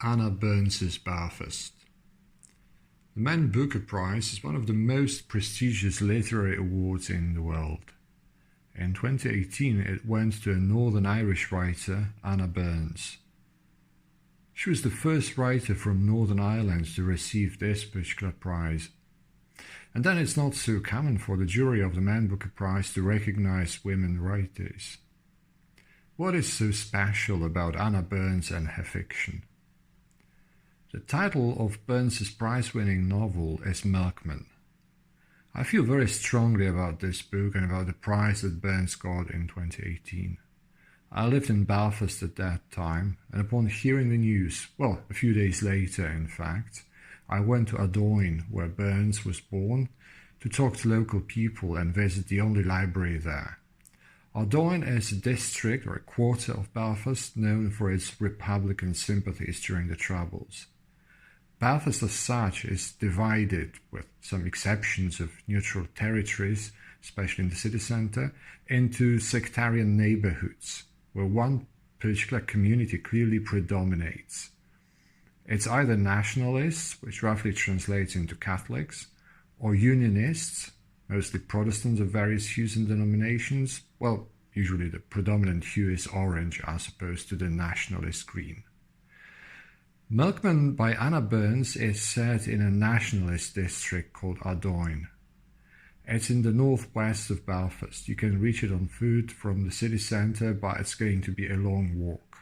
Anna Burns's Belfast. The Man Booker Prize is one of the most prestigious literary awards in the world. In 2018 it went to a Northern Irish writer, Anna Burns. She was the first writer from Northern Ireland to receive this particular prize. And then it's not so common for the jury of the Man Booker Prize to recognize women writers. What is so special about Anna Burns and her fiction? The title of Burns's prize-winning novel is Milkman. I feel very strongly about this book and about the prize that Burns got in 2018. I lived in Belfast at that time, and upon hearing the news, well, a few days later in fact, I went to Ardoyne, where Burns was born, to talk to local people and visit the only library there. Ardoyne is a district or a quarter of Belfast known for its Republican sympathies during the Troubles. Belfast as such is divided, with some exceptions of neutral territories, especially in the city centre, into sectarian neighbourhoods, where one particular community clearly predominates. It's either nationalists, which roughly translates into Catholics, or unionists, mostly Protestants of various hues and denominations. Well, usually the predominant hue is orange as opposed to the nationalist green. Milkman by Anna Burns is set in a nationalist district called Ardoyne. It's in the northwest of Belfast. You can reach it on foot from the city centre, but it's going to be a long walk.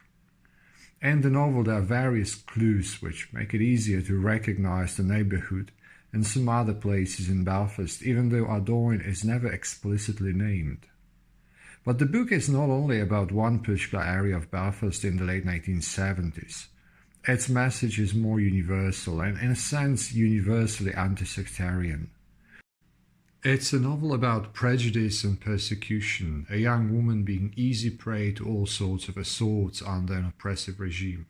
In the novel there are various clues which make it easier to recognise the neighbourhood and some other places in Belfast, even though Ardoyne is never explicitly named. But the book is not only about one particular area of Belfast in the late 1970s. Its message is more universal and, in a sense, universally anti-sectarian. It's a novel about prejudice and persecution, a young woman being easy prey to all sorts of assaults under an oppressive regime.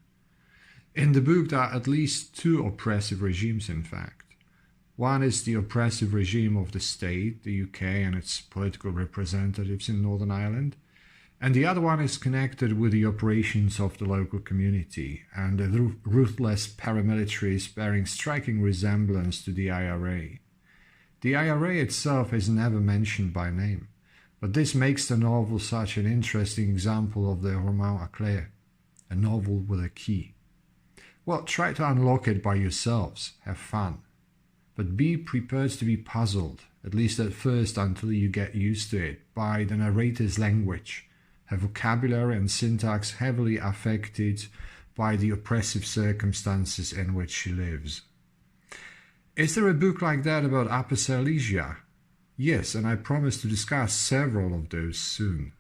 In the book there are at least two oppressive regimes, in fact. One is the oppressive regime of the state, the UK and its political representatives in Northern Ireland, and the other one is connected with the operations of the local community and the ruthless paramilitaries bearing striking resemblance to the IRA. The IRA itself is never mentioned by name, but this makes the novel such an interesting example of the roman à clé, a novel with a key. Well, try to unlock it by yourselves, have fun, but be prepared to be puzzled, at least at first until you get used to it, by the narrator's language, her vocabulary and syntax heavily affected by the oppressive circumstances in which she lives. Is there a book like that about Upper Silesia? Yes, and I promise to discuss several of those soon.